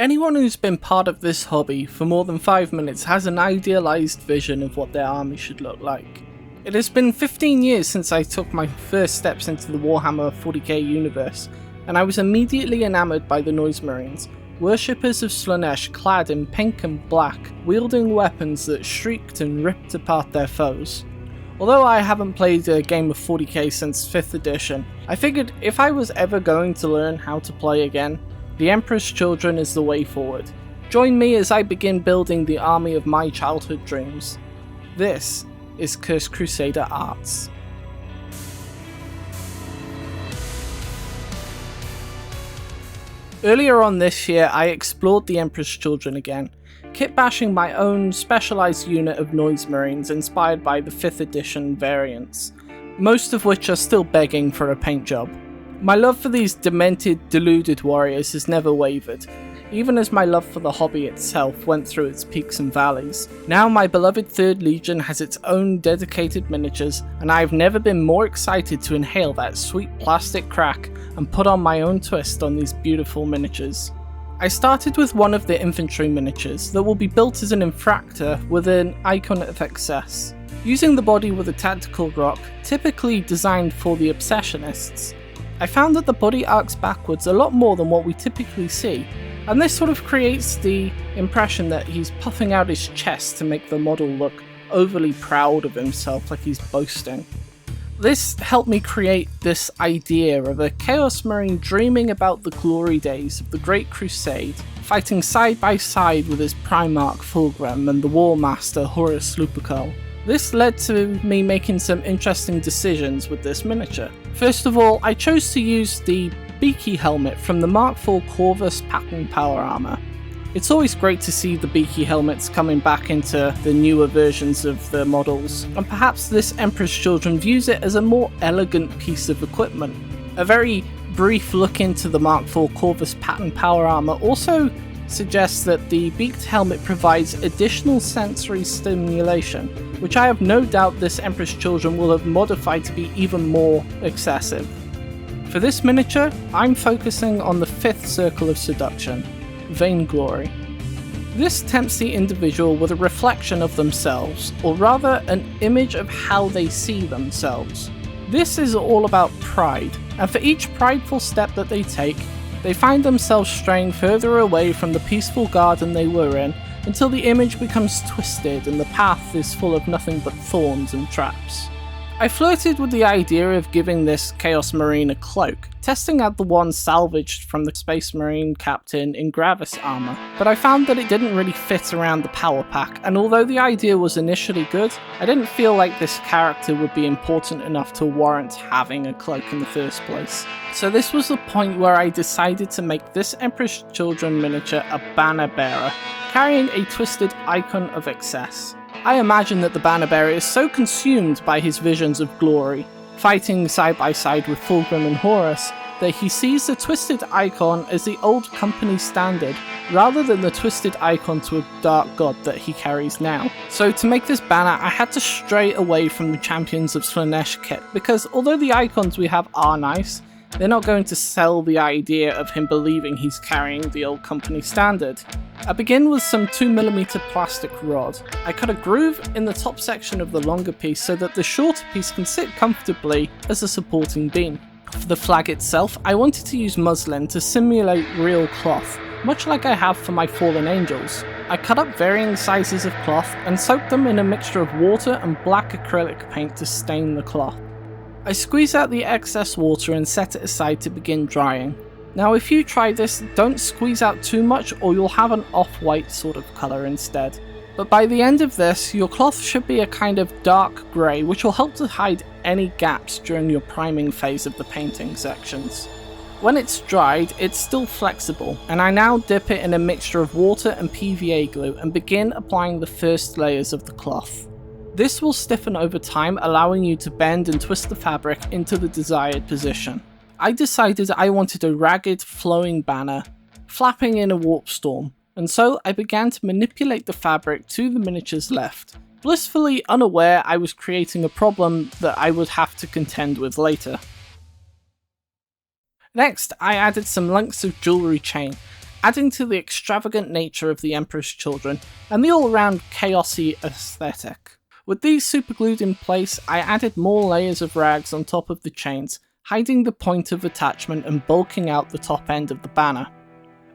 Anyone who's been part of this hobby for more than 5 minutes has an idealised vision of what their army should look like. It has been 15 years since I took my first steps into the Warhammer 40k universe, and I was immediately enamoured by the Noise Marines, worshippers of Slaanesh clad in pink and black, wielding weapons that shrieked and ripped apart their foes. Although I haven't played a game of 40k since 5th edition, I figured if I was ever going to learn how to play again, the Empress Children is the way forward. Join me as I begin building the army of my childhood dreams. This is Cursed Crusader Arts. Earlier on this year, I explored the Empress Children again, kitbashing my own specialised unit of Noise Marines inspired by the 5th edition variants, most of which are still begging for a paint job. My love for these demented, deluded warriors has never wavered, even as my love for the hobby itself went through its peaks and valleys. Now my beloved 3rd Legion has its own dedicated miniatures, and I've never been more excited to inhale that sweet plastic crack and put on my own twist on these beautiful miniatures. I started with one of the infantry miniatures that will be built as an infractor with an icon of excess, using the body with a tactical rock, typically designed for the obsessionists. I found that the body arcs backwards a lot more than what we typically see, and this sort of creates the impression that he's puffing out his chest to make the model look overly proud of himself, like he's boasting. This helped me create this idea of a Chaos Marine dreaming about the glory days of the Great Crusade, fighting side by side with his Primarch Fulgrim and the War Master Horus Lupercal. This led to me making some interesting decisions with this miniature. First of all, I chose to use the beaky helmet from the Mark IV Corvus pattern power armor. It's always great to see the beaky helmets coming back into the newer versions of the models, and perhaps this Empress Children views it as a more elegant piece of equipment. A very brief look into the Mark IV Corvus pattern power armor also suggests that the beaked helmet provides additional sensory stimulation, which I have no doubt this Empress Children will have modified to be even more excessive. For this miniature, I'm focusing on the 5th circle of seduction, Vainglory. This tempts the individual with a reflection of themselves, or rather an image of how they see themselves. This is all about pride, and for each prideful step that they take, they find themselves straying further away from the peaceful garden they were in, until the image becomes twisted and the path is full of nothing but thorns and traps. I flirted with the idea of giving this Chaos Marine a cloak, testing out the one salvaged from the Space Marine captain in Gravis armor, but I found that it didn't really fit around the power pack, and although the idea was initially good, I didn't feel like this character would be important enough to warrant having a cloak in the first place. So this was the point where I decided to make this Empress Children miniature a banner bearer, carrying a twisted icon of excess. I imagine that the banner bearer is so consumed by his visions of glory, fighting side by side with Fulgrim and Horus, that he sees the twisted icon as the old company standard, rather than the twisted icon to a dark god that he carries now. So to make this banner, I had to stray away from the Champions of Slaanesh kit, because although the icons we have are nice, they're not going to sell the idea of him believing he's carrying the old company standard. I begin with some 2mm plastic rod. I cut a groove in the top section of the longer piece so that the shorter piece can sit comfortably as a supporting beam. For the flag itself, I wanted to use muslin to simulate real cloth, much like I have for my fallen angels. I cut up varying sizes of cloth and soaked them in a mixture of water and black acrylic paint to stain the cloth. I squeeze out the excess water and set it aside to begin drying. Now if you try this, don't squeeze out too much or you'll have an off-white sort of colour instead. But by the end of this, your cloth should be a kind of dark grey, which will help to hide any gaps during your priming phase of the painting sections. When it's dried, it's still flexible, and I now dip it in a mixture of water and PVA glue and begin applying the first layers of the cloth. This will stiffen over time, allowing you to bend and twist the fabric into the desired position. I decided I wanted a ragged, flowing banner, flapping in a warp storm, and so I began to manipulate the fabric to the miniature's left, blissfully unaware I was creating a problem that I would have to contend with later. Next, I added some lengths of jewellery chain, adding to the extravagant nature of the Empress Children and the all-around chaosy aesthetic. With these superglued in place, I added more layers of rags on top of the chains, hiding the point of attachment and bulking out the top end of the banner.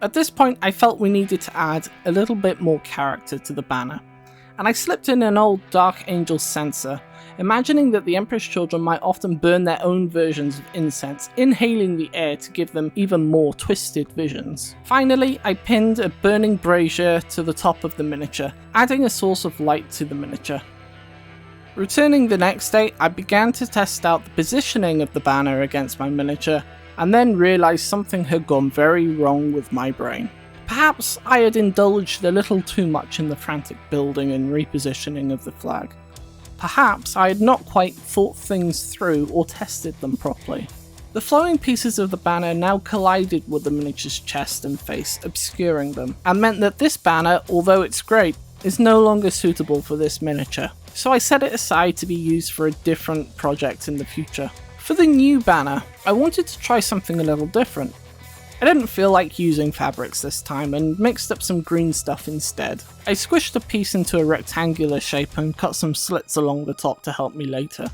At this point, I felt we needed to add a little bit more character to the banner, and I slipped in an old Dark Angel censer, imagining that the Empress Children might often burn their own versions of incense, inhaling the air to give them even more twisted visions. Finally, I pinned a burning brazier to the top of the miniature, adding a source of light to the miniature. Returning the next day, I began to test out the positioning of the banner against my miniature, and then realised something had gone very wrong with my brain. Perhaps I had indulged a little too much in the frantic building and repositioning of the flag. Perhaps I had not quite thought things through or tested them properly. The flowing pieces of the banner now collided with the miniature's chest and face, obscuring them, and meant that this banner, although it's great, is no longer suitable for this miniature. So I set it aside to be used for a different project in the future. For the new banner, I wanted to try something a little different. I didn't feel like using fabrics this time and mixed up some green stuff instead. I squished a piece into a rectangular shape and cut some slits along the top to help me later.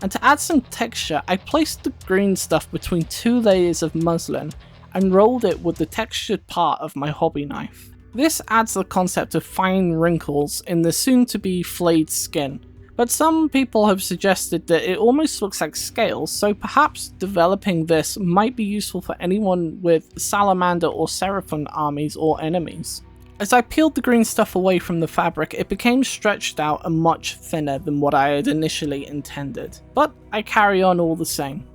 And to add some texture, I placed the green stuff between 2 layers of muslin and rolled it with the textured part of my hobby knife. This adds the concept of fine wrinkles in the soon-to-be flayed skin, but some people have suggested that it almost looks like scales, so perhaps developing this might be useful for anyone with salamander or seraphim armies or enemies. As I peeled the green stuff away from the fabric, it became stretched out and much thinner than what I had initially intended, but I carry on all the same.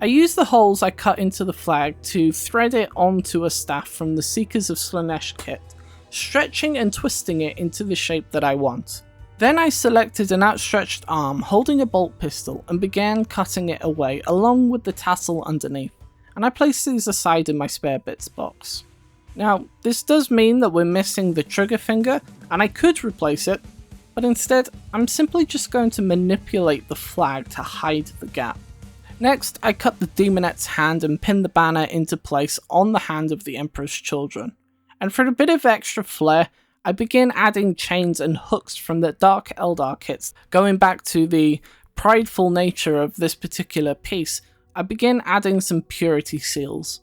I used the holes I cut into the flag to thread it onto a staff from the Seekers of Slaanesh kit, stretching and twisting it into the shape that I want. Then I selected an outstretched arm holding a bolt pistol and began cutting it away along with the tassel underneath, and I placed these aside in my spare bits box. Now, this does mean that we're missing the trigger finger, and I could replace it, but instead I'm simply just going to manipulate the flag to hide the gap. Next, I cut the demonette's hand and pinned the banner into place on the hand of the Empress Children. And for a bit of extra flair, I begin adding chains and hooks from the Dark Eldar kits. Going back to the prideful nature of this particular piece, I begin adding some purity seals.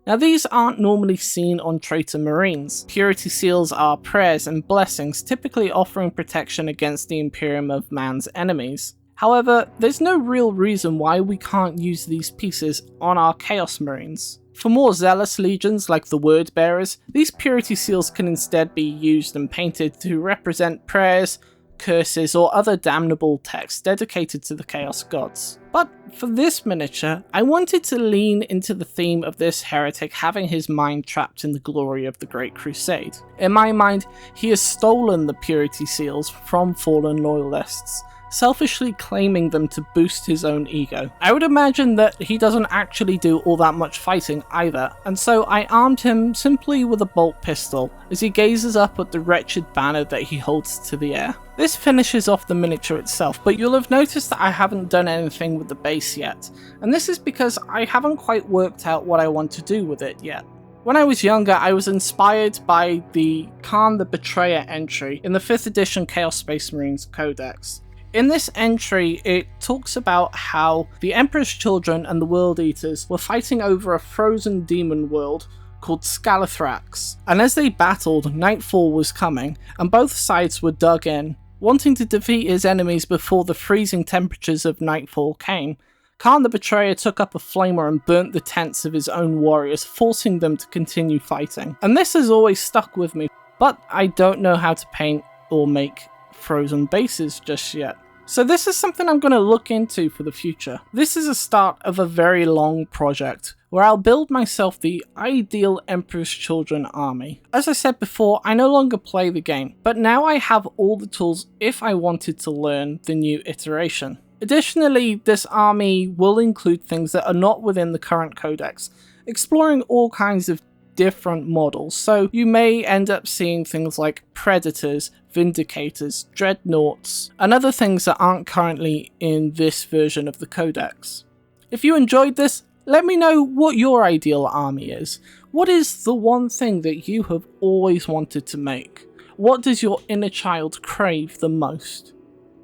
Now these aren't normally seen on traitor marines. Purity seals are prayers and blessings, typically offering protection against the Imperium of Man's enemies. However, there's no real reason why we can't use these pieces on our Chaos Marines. For more zealous legions like the Word Bearers, these purity seals can instead be used and painted to represent prayers, curses, or other damnable texts dedicated to the Chaos Gods. But for this miniature, I wanted to lean into the theme of this heretic having his mind trapped in the glory of the Great Crusade. In my mind, he has stolen the purity seals from fallen loyalists, selfishly claiming them to boost his own ego. I would imagine that he doesn't actually do all that much fighting either, and so I armed him simply with a bolt pistol as he gazes up at the wretched banner that he holds to the air. This finishes off the miniature itself, but you'll have noticed that I haven't done anything with the base yet, and this is because I haven't quite worked out what I want to do with it yet. When I was younger, I was inspired by the Khan the Betrayer entry in the 5th edition Chaos Space Marines Codex. In this entry, it talks about how the Empress Children and the World Eaters were fighting over a frozen demon world called Scalathrax, and as they battled, nightfall was coming, and both sides were dug in. Wanting to defeat his enemies before the freezing temperatures of nightfall came, Khan the Betrayer took up a flamer and burnt the tents of his own warriors, forcing them to continue fighting. And this has always stuck with me, but I don't know how to paint or make frozen bases just yet. So this is something I'm going to look into for the future. This is a start of a very long project where I'll build myself the ideal Empress Children army. As I said before, I no longer play the game, but now I have all the tools if I wanted to learn the new iteration. Additionally, this army will include things that are not within the current codex, exploring all kinds of different models, so you may end up seeing things like Predators, Vindicators, Dreadnoughts, and other things that aren't currently in this version of the codex. If you enjoyed this, let me know what your ideal army is. What is the one thing that you have always wanted to make? What does your inner child crave the most?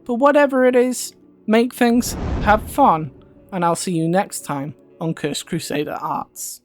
But whatever it is, make things, have fun, and I'll see you next time on Cursed Crusader Arts.